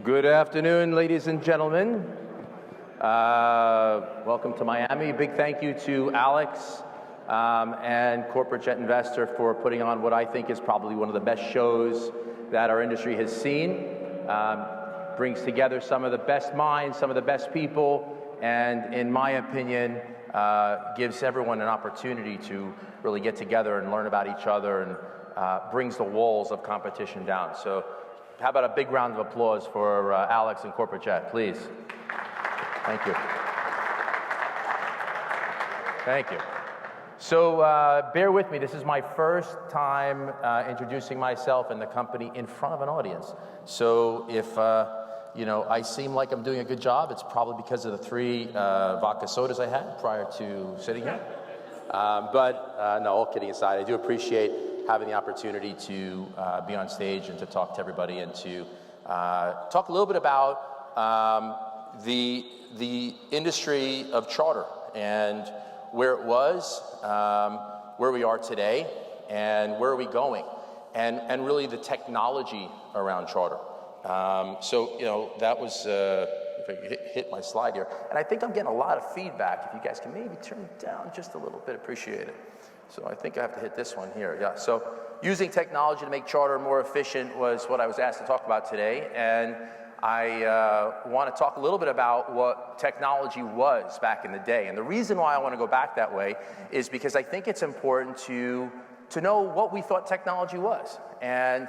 Good afternoon, ladies and gentlemen. Welcome to Miami. Big thank you to Alex and Corporate Jet Investor for putting on what I think is probably one of the best shows that our industry has seen. Brings together some of the best minds, some of the best people, and in my opinion, gives everyone an opportunity to really get together and learn about each other, and brings the walls of competition down. So how about a big round of applause for Alex and Corporate Jet, please. Thank you. Thank you. So bear with me, this is my first time introducing myself and the company in front of an audience. So if I seem like I'm doing a good job, it's probably because of the 3 vodka sodas I had prior to sitting here. But no, all kidding aside, I do appreciate having the opportunity to be on stage and to talk to everybody and to talk a little bit about the industry of charter and where it was, where we are today, and where are we going, and really the technology around charter. So that was, if I hit my slide here, and I think I'm getting a lot of feedback. If you guys can maybe turn it down just a little bit, appreciate it. So I think I have to hit this one here, yeah. So using technology to make charter more efficient was what I was asked to talk about today, and I want to talk a little bit about what technology was back in the day. And the reason why I want to go back that way is because I think it's important to know what we thought technology was. And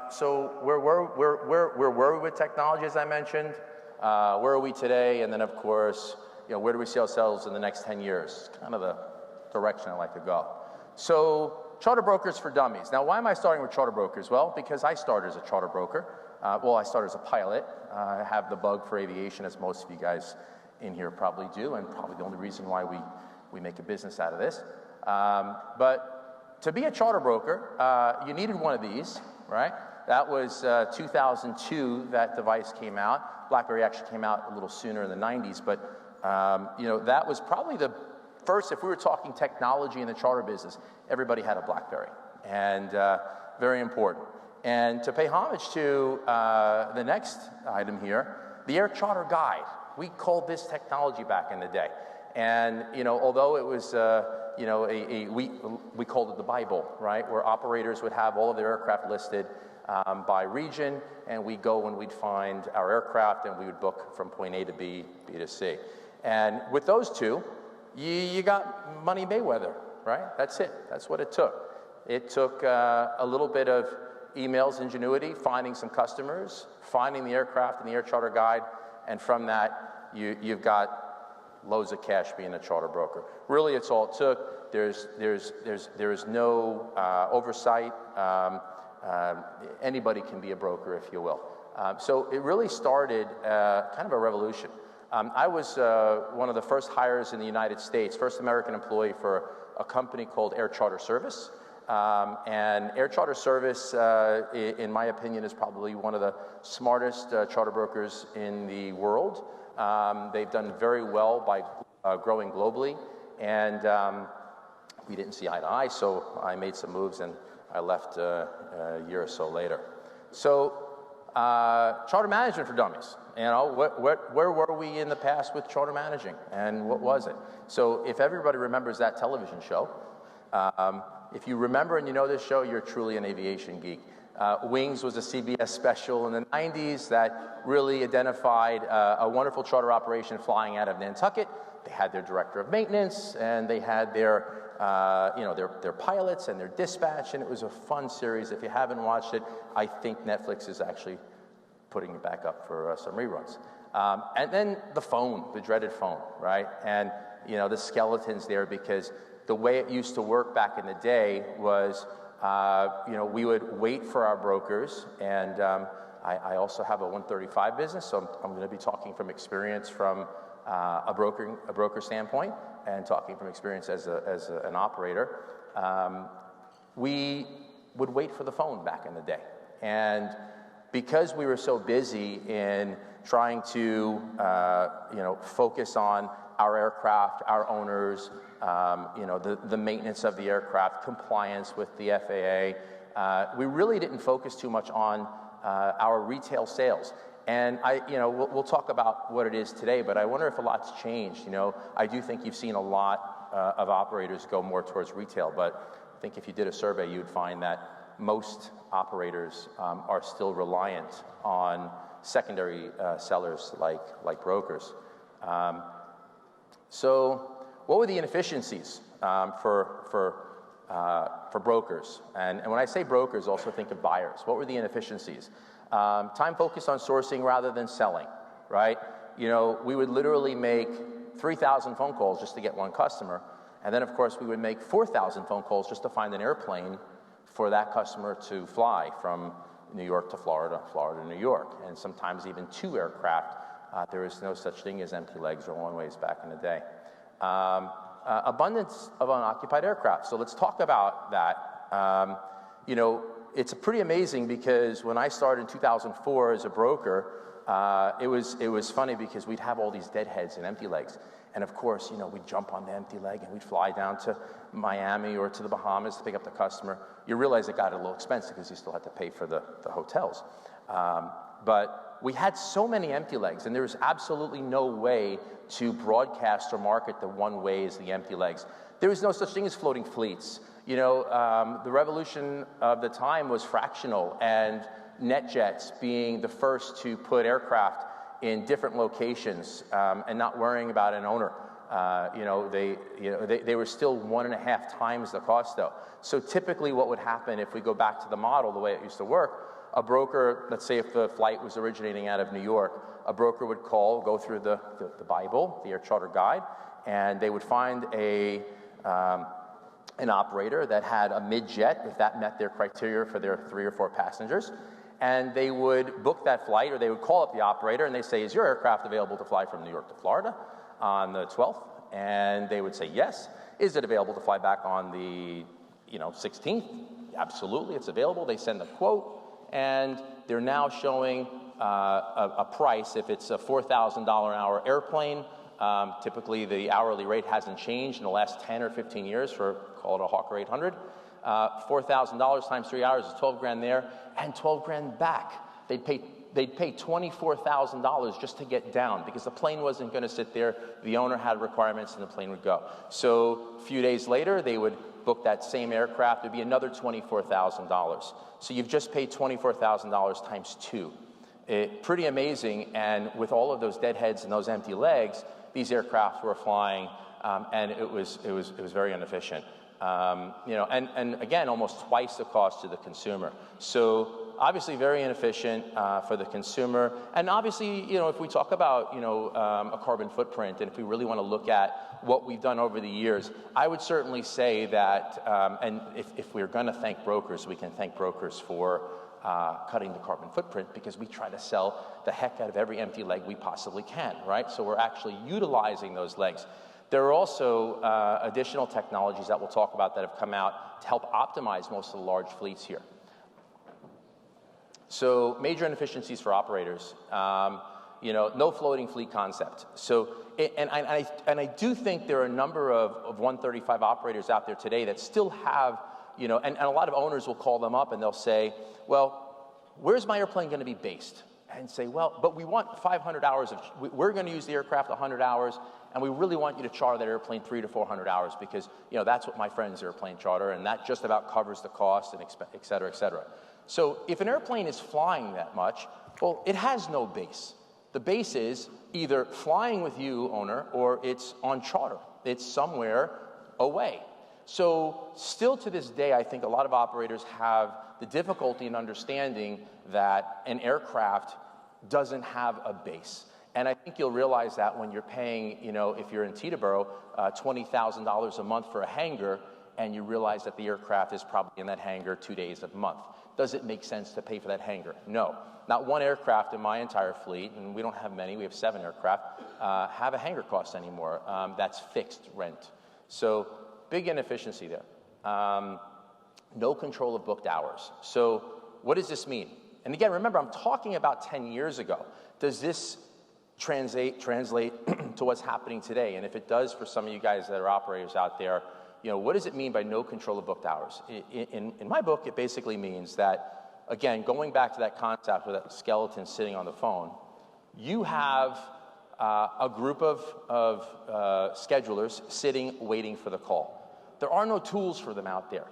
so where were we with technology, as I mentioned? Where are we today? And then, of course, where do we see ourselves in the next 10 years? It's kind of the direction I like to go. So, charter brokers for dummies. Now, why am I starting with charter brokers? Well, because I started as a charter broker. I started as a pilot. I have the bug for aviation, as most of you guys in here probably do, and probably the only reason why we make a business out of this. But to be a charter broker, you needed one of these, right? That was 2002 that device came out. BlackBerry actually came out a little sooner in the 90s, but that was probably the first, if we were talking technology in the charter business, everybody had a BlackBerry, and very important. And to pay homage to the next item here, the Air Charter Guide. We called this technology back in the day. And, although it was, we called it the Bible, right? Where operators would have all of their aircraft listed by region, and we'd go and we'd find our aircraft, and we would book from point A to B, B to C. And with those two, you got Money Mayweather, right? That's it. That's what it took. It took a little bit of emails ingenuity, finding some customers, finding the aircraft in the Air Charter Guide, and from that, you've got loads of cash being a charter broker. Really, it's all it took. There's no oversight. Anybody can be a broker, if you will. So it really started kind of a revolution. I was one of the first hires in the United States, first American employee for a company called Air Charter Service. And Air Charter Service, in my opinion, is probably one of the smartest charter brokers in the world. They've done very well by growing globally, and we didn't see eye to eye, so I made some moves and I left a year or so later. So charter management for dummies. Where were we in the past with charter managing, and what was it? So if everybody remembers that television show, if you remember and you know this show, you're truly an aviation geek. Wings was a CBS special in the 90s that really identified a wonderful charter operation flying out of Nantucket. They had their director of maintenance, and they had their pilots and their dispatch, and it was a fun series. If you haven't watched it, I think Netflix is actually putting it back up for some reruns. And then the phone, the dreaded phone, right? And, the skeletons there, because the way it used to work back in the day was, we would wait for our brokers, and I also have a 135 business, so I'm going to be talking from experience from a broker standpoint, and talking from experience as an operator. We would wait for the phone back in the day, and because we were so busy in trying to focus on our aircraft, our owners, the maintenance of the aircraft, compliance with the FAA, we really didn't focus too much on our retail sales. And we'll talk about what it is today, but I wonder if a lot's changed. I do think you've seen a lot of operators go more towards retail, but I think if you did a survey, you'd find that most operators are still reliant on secondary sellers like brokers. So what were the inefficiencies for brokers? And when I say brokers, also think of buyers. What were the inefficiencies? Time focused on sourcing rather than selling, right? We would literally make 3,000 phone calls just to get one customer. And then, of course, we would make 4,000 phone calls just to find an airplane for that customer to fly from New York to Florida, Florida to New York, and sometimes even 2 aircraft. There is no such thing as empty legs or one-ways back in the day. Abundance of unoccupied aircraft. So let's talk about that. It's pretty amazing because when I started in 2004 as a broker, it was funny because we'd have all these deadheads and empty legs. And of course, we'd jump on the empty leg and we'd fly down to Miami or to the Bahamas to pick up the customer. You realize it got a little expensive because you still had to pay for the hotels. But we had so many empty legs, and there was absolutely no way to broadcast or market the one way as the empty legs. There was no such thing as floating fleets. The revolution of the time was fractional, and NetJets being the first to put aircraft in different locations and not worrying about an owner. They were still 1.5 times the cost, though. So typically what would happen if we go back to the model, the way it used to work, a broker, let's say if the flight was originating out of New York, a broker would go through the Bible, the Air Charter Guide, and they would find an operator that had a mid-jet, if that met their criteria for their 3 or 4 passengers, and they would book that flight, or they would call up the operator and they say, is your aircraft available to fly from New York to Florida on the 12th? And they would say yes. Is it available to fly back on the 16th? Absolutely, it's available. They send a quote, and they're now showing a price. If it's a $4,000 an hour airplane, typically the hourly rate hasn't changed in the last 10 or 15 years for, call it a Hawker 800. $4,000 times 3 hours is 12 grand there, and 12 grand back. They'd pay $24,000 just to get down because the plane wasn't going to sit there. The owner had requirements, and the plane would go. So a few days later, they would book that same aircraft. It'd be another $24,000. So you've just paid $24,000 times 2. Pretty amazing. And with all of those deadheads and those empty legs, these aircraft were flying, and it was very inefficient. And again, almost twice the cost to the consumer. So obviously very inefficient for the consumer. And obviously, if we talk about, a carbon footprint, and if we really want to look at what we've done over the years, I would certainly say that, and if we're going to thank brokers, we can thank brokers for cutting the carbon footprint, because we try to sell the heck out of every empty leg we possibly can, right? So we're actually utilizing those legs. There are also additional technologies that we'll talk about that have come out to help optimize most of the large fleets here. So major inefficiencies for operators, no floating fleet concept. So, and I do think there are a number of 135 operators out there today that still have, and a lot of owners will call them up and they'll say, well, where's my airplane going to be based? And say, well, but we want 500 hours we're going to use the aircraft 100 hours, and we really want you to charter that airplane 300 to 400 hours because, that's what my friend's airplane charter, and that just about covers the cost, and et cetera, et cetera. So if an airplane is flying that much, well, it has no base. The base is either flying with you, owner, or it's on charter. It's somewhere away. So still to this day, I think a lot of operators have the difficulty in understanding that an aircraft doesn't have a base. And I think you'll realize that when you're paying, if you're in Teterboro, $20,000 a month for a hangar, and you realize that the aircraft is probably in that hangar 2 days a month. Does it make sense to pay for that hangar? No. Not one aircraft in my entire fleet, and we don't have many, we have 7 aircraft, have a hangar cost anymore. That's fixed rent. So big inefficiency there. No control of booked hours. So what does this mean? And again, remember, I'm talking about 10 years ago. Does this translate to what's happening today? And if it does, for some of you guys that are operators out there, what does it mean by no control of booked hours? In my book, it basically means that again, going back to that concept with that skeleton sitting on the phone, you have a group of schedulers sitting waiting for the call. There are no tools for them out there.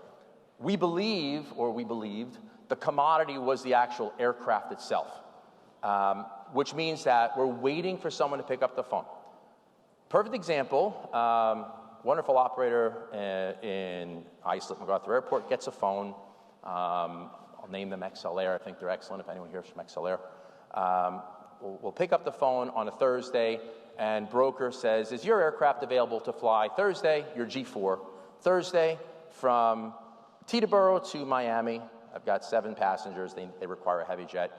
We believed, the commodity was the actual aircraft itself, which means that we're waiting for someone to pick up the phone. Perfect example, wonderful operator in Islip MacArthur Airport gets a phone. I'll name them XL Air. I think they're excellent if anyone hears from XL Air. We'll pick up the phone on a Thursday, and broker says, is your aircraft available to fly Thursday, your G4, Thursday from Teterboro to Miami. I've got 7 passengers. They require a heavy jet,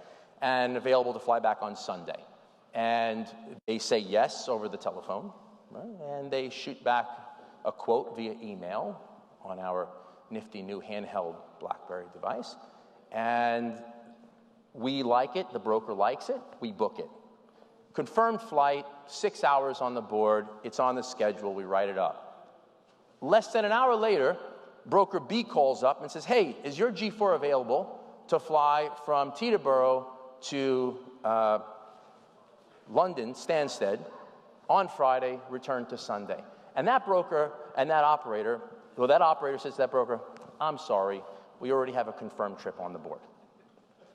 and available to fly back on Sunday. And they say yes over the telephone, right? And they shoot back a quote via email on our nifty new handheld BlackBerry device. And we like it, the broker likes it, we book it. Confirmed flight, 6 hours on the board, it's on the schedule, we write it up. Less than an hour later, broker B calls up and says, hey, is your G4 available to fly from Teterboro to London, Stansted, on Friday, return to Sunday? And that broker and that operator says to that broker, I'm sorry, we already have a confirmed trip on the board.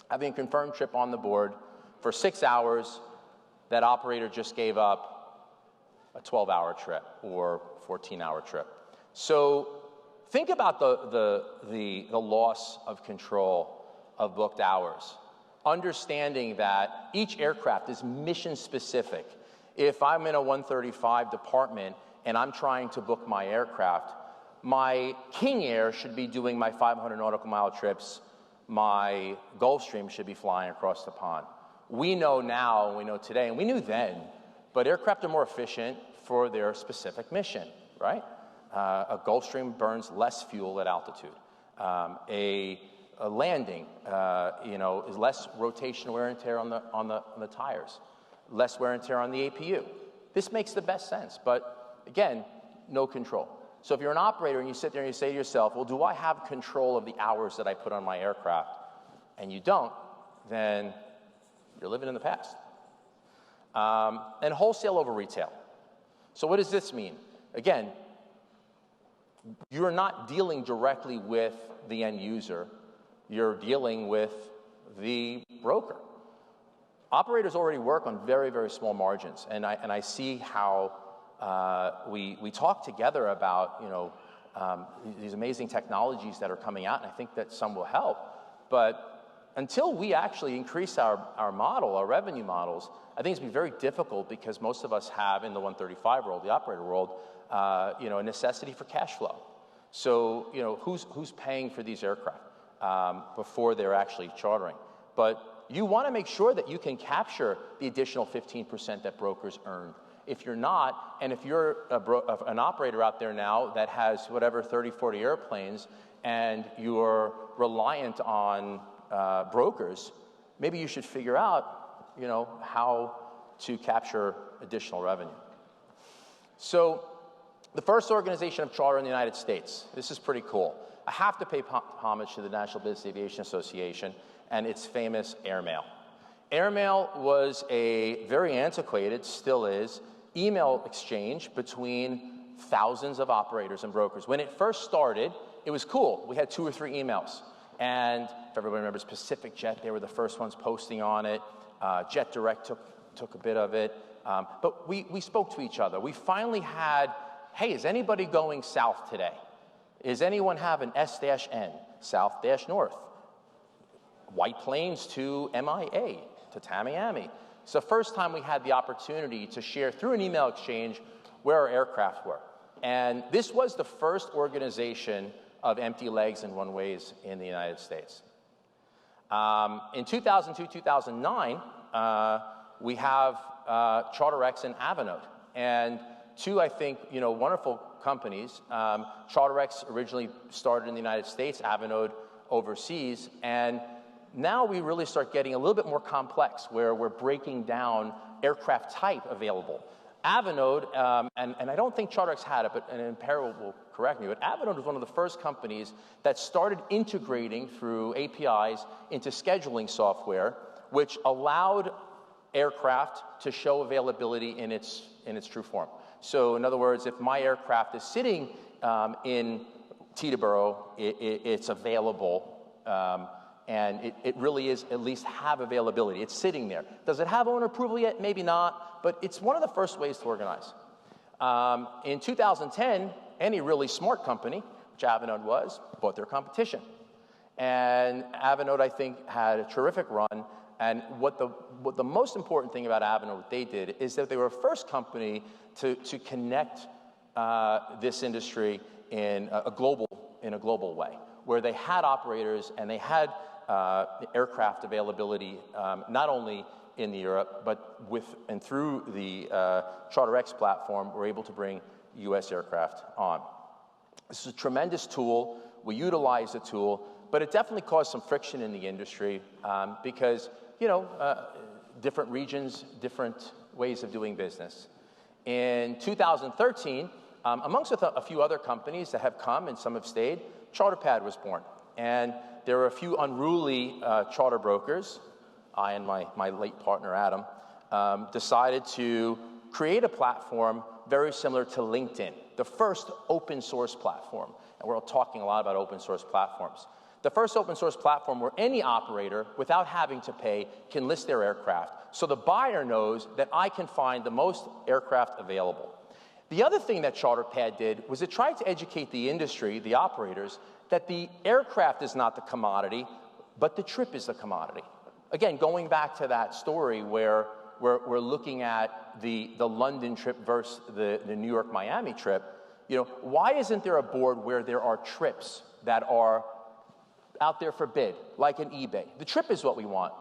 Having a confirmed trip on the board for 6 hours, that operator just gave up a 12-hour trip or 14-hour trip. So think about the loss of control of booked hours, understanding that each aircraft is mission specific. If I'm in a 135 department and I'm trying to book my aircraft, my King Air should be doing my 500 nautical mile trips. My Gulfstream should be flying across the pond. We know now, we know today, and we knew then, but aircraft are more efficient for their specific mission, right? A Gulfstream burns less fuel at altitude. A landing, is less rotational wear and tear on the tires, less wear and tear on the APU. This makes the best sense, but again, no control. So if you're an operator and you sit there and you say to yourself, well, do I have control of the hours that I put on my aircraft? And you don't, then you're living in the past. And wholesale over retail. So what does this mean? Again, you're not dealing directly with the end user. You're dealing with the broker. Operators already work on very, very small margins, and I see how we talk together about these amazing technologies that are coming out, and I think that some will help. But until we actually increase our model, our revenue models, I think it's going to be very difficult because most of us have, in the 135 world, the operator world, a necessity for cash flow. So, who's paying for these aircraft before they're actually chartering? But you want to make sure that you can capture the additional 15% that brokers earn. If you're not, and if you're an operator out there now that has whatever 30, 40 airplanes, and you're reliant on brokers, maybe you should figure out, how to capture additional revenue. So the first organization of charter in the United States, this is pretty cool. I have to pay homage to the National Business Aviation Association and its famous airmail. Airmail was a very antiquated, still is, email exchange between thousands of operators and brokers. When it first started, it was cool. We had 2 or 3 emails. And if everybody remembers Pacific Jet, they were the first ones posting on it. Jet Direct took a bit of it. But we spoke to each other. We finally had, hey, is anybody going south today? Is anyone have an S-N, south-north? White Plains to MIA, to Tamiami. It's the first time we had the opportunity to share through an email exchange where our aircraft were. And this was the first organization of empty legs and one-ways in the United States. In 2002, 2009, we have CharterX and Avinode. And 2, I think, wonderful companies. CharterX originally started in the United States, Avinode overseas, and now we really start getting a little bit more complex where we're breaking down aircraft type available. Avinode, and I don't think CharterX had it, but and Per will correct me, but Avinode was one of the first companies that started integrating through APIs into scheduling software, which allowed aircraft to show availability in its true form. So in other words, if my aircraft is sitting in Teterboro, it's available, and it really is at least have availability. It's sitting there. Does it have owner approval yet? Maybe not, but it's one of the first ways to organize. In 2010, any really smart company, which Avinode was, bought their competition. And Avinode, I think, had a terrific run. And what the most important thing about Avinode, what they did, is that they were the first company to connect this industry in a global way, where they had operators and they had aircraft availability, not only in Europe, but and through the CharterX platform, we're able to bring U.S. aircraft on. This is a tremendous tool. We utilize the tool, but it definitely caused some friction in the industry because, different regions, different ways of doing business. In 2013, amongst a few other companies that have come and some have stayed, CharterPad was born. And there were a few unruly charter brokers. I and my late partner, Adam, decided to create a platform very similar to LinkedIn, the first open source platform. And we're talking a lot about open source platforms. The first open source platform where any operator, without having to pay, can list their aircraft. So the buyer knows that I can find the most aircraft available. The other thing that CharterPad did was it tried to educate the industry, the operators, that the aircraft is not the commodity, but the trip is the commodity. Again, going back to that story where we're looking at the London trip versus the New York-Miami trip, why isn't there a board where there are trips that are out there for bid, like an eBay? The trip is what we want,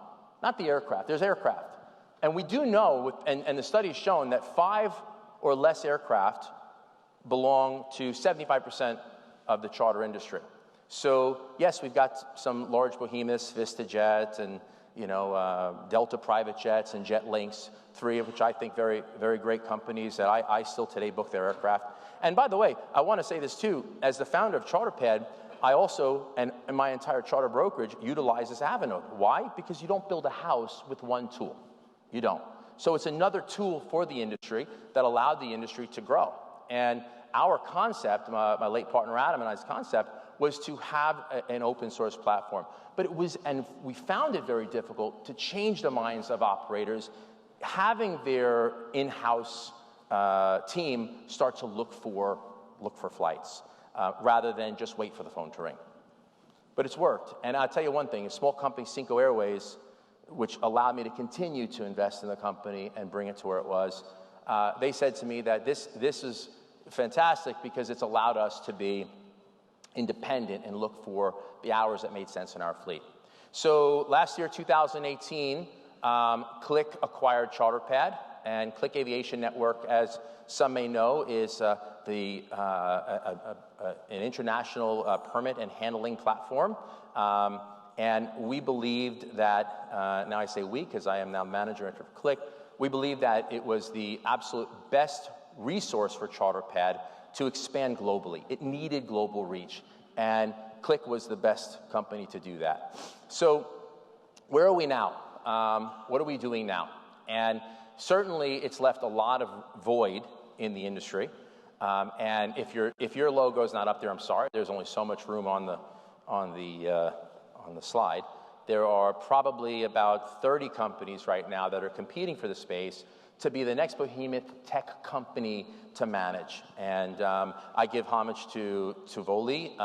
not the aircraft. There's aircraft. And we do know, and the study's shown, that 5 or less aircraft belong to 75% of the charter industry. So yes, we've got some large behemoths, VistaJet and Delta Private Jets and JetLinks, 3 of which I think very, very great companies that I still today book their aircraft. And by the way, I want to say this too, as the founder of CharterPad, I also, and my entire charter brokerage, utilizes Avinode. Why? Because you don't build a house with one tool. You don't. So it's another tool for the industry that allowed the industry to grow. And our concept, my late partner Adam and I's concept, was to have an open source platform. But we found it very difficult to change the minds of operators, having their in-house team start to look for flights, rather than just wait for the phone to ring. But it's worked. And I'll tell you one thing, a small company, Cinco Airways, which allowed me to continue to invest in the company and bring it to where it was, they said to me that this is fantastic because it's allowed us to be independent and look for the hours that made sense in our fleet. So last year, 2018, Click acquired CharterPad, and Click Aviation Network, as some may know, is an international permit and handling platform. And we believed that, now I say we because I am now manager of Click, we believed that it was the absolute best resource for CharterPad to expand globally. It needed global reach, and Click was the best company to do that. So where are we now? What are we doing now? And certainly it's left a lot of void in the industry. And if your logo is not up there, I'm sorry. There's only so much room on the slide. There are probably about 30 companies right now that are competing for the space to be the next behemoth tech company to manage. And I give homage to Voli.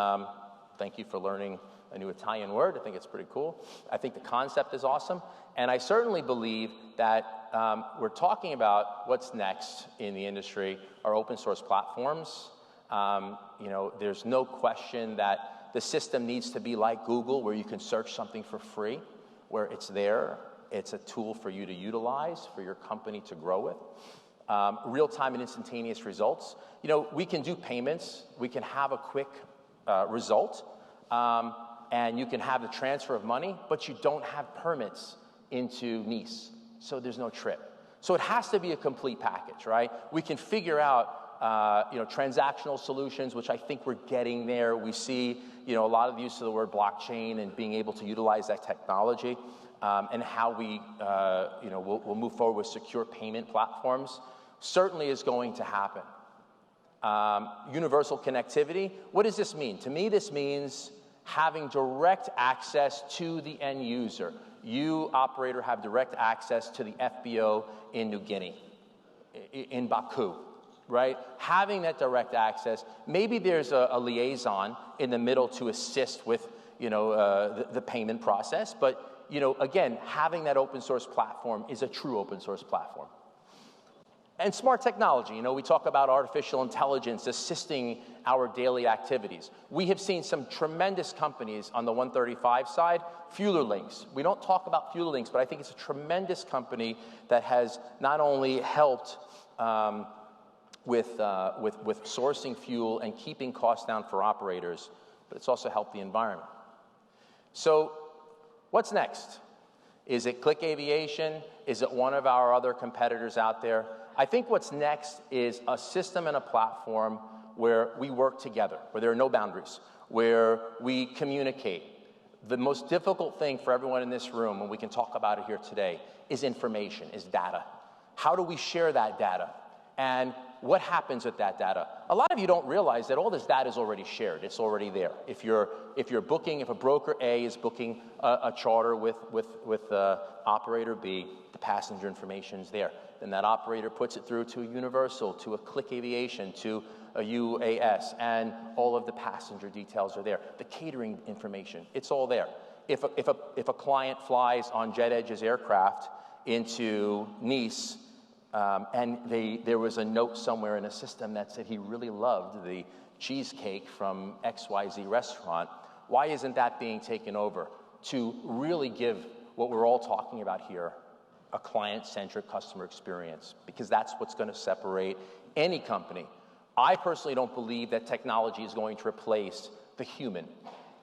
Thank you for learning a new Italian word. I think it's pretty cool. I think the concept is awesome. And I certainly believe that we're talking about what's next in the industry are open source platforms. There's no question that the system needs to be like Google, where you can search something for free, where it's there. It's a tool for you to utilize, for your company to grow with. Real-time and instantaneous results. We can do payments. We can have a quick result. And you can have the transfer of money, but you don't have permits into Nice. So there's no trip. So it has to be a complete package, right? We can figure out transactional solutions, which I think we're getting there. We see, a lot of use of the word blockchain and being able to utilize that technology, and how we, we'll move forward with secure payment platforms. Certainly is going to happen. Universal connectivity. What does this mean? To me, this means having direct access to the end user. You, operator, have direct access to the FBO in New Guinea, in Baku, right? Having that direct access. Maybe there's a liaison in the middle to assist with, the payment process. But, again, having that open source platform is a true open source platform. And smart technology, we talk about artificial intelligence assisting our daily activities. We have seen some tremendous companies on the 135 side, FuelerLinks. We don't talk about FuelerLinks, but I think it's a tremendous company that has not only helped with sourcing fuel and keeping costs down for operators, but it's also helped the environment. So what's next? Is it Click Aviation? Is it one of our other competitors out there? I think what's next is a system and a platform where we work together, where there are no boundaries, where we communicate. The most difficult thing for everyone in this room, and we can talk about it here today, is information, is data. How do we share that data? And what happens with that data? A lot of you don't realize that all this data is already shared. It's already there. If a broker A is booking a charter with operator B, the passenger information is there. Then that operator puts it through to a Universal, to a Click Aviation, to a UAS, and all of the passenger details are there. The catering information, it's all there. If a client flies on JetEdge's aircraft into Nice, and there was a note somewhere in a system that said he really loved the cheesecake from XYZ restaurant, why isn't that being taken over to really give what we're all talking about here, a client-centric customer experience? Because that's what's going to separate any company. I personally don't believe that technology is going to replace the human.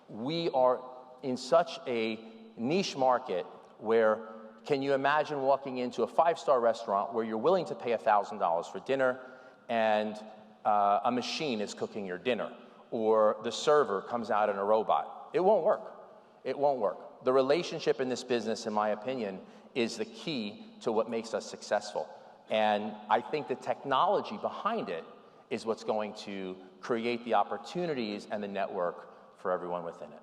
We are in such a niche market where, can you imagine walking into a five-star restaurant where you're willing to pay $1,000 for dinner and a machine is cooking your dinner, or the server comes out in a robot? It won't work. It won't work. The relationship in this business, in my opinion, is the key to what makes us successful. And I think the technology behind it is what's going to create the opportunities and the network for everyone within it.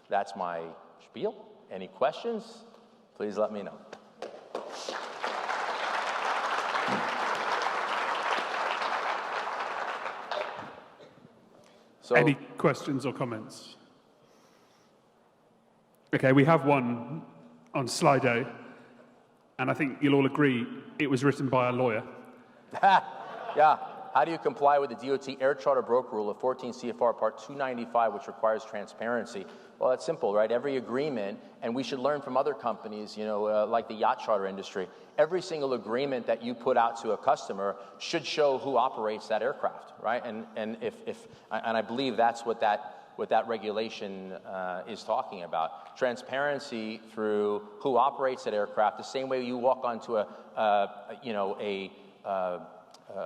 That's my spiel. Any questions? Please let me know. So, any questions or comments? Okay, we have one on Slido, and I think you'll all agree it was written by a lawyer. Yeah. How do you comply with the DOT Air Charter Broker Rule of 14 CFR Part 295, which requires transparency? Well, that's simple, right? Every agreement, and we should learn from other companies, like the yacht charter industry, every single agreement that you put out to a customer should show who operates that aircraft, right? And I believe that's what that regulation is talking about. Transparency through who operates that aircraft, the same way you walk onto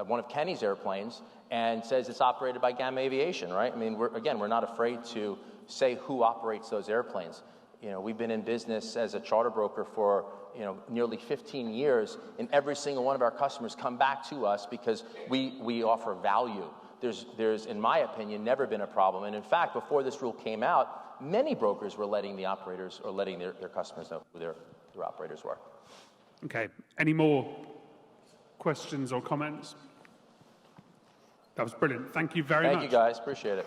one of Kenny's airplanes and says it's operated by Gamma Aviation, right? I mean, we're not afraid to say who operates those airplanes. We've been in business as a charter broker for, nearly 15 years, and every single one of our customers come back to us because we offer value. There's, in my opinion, never been a problem. And in fact, before this rule came out, many brokers were letting the operators, or letting their customers know who their operators were. Okay. Any more questions or comments? That was brilliant. Thank you very much. Thank you, guys. Appreciate it.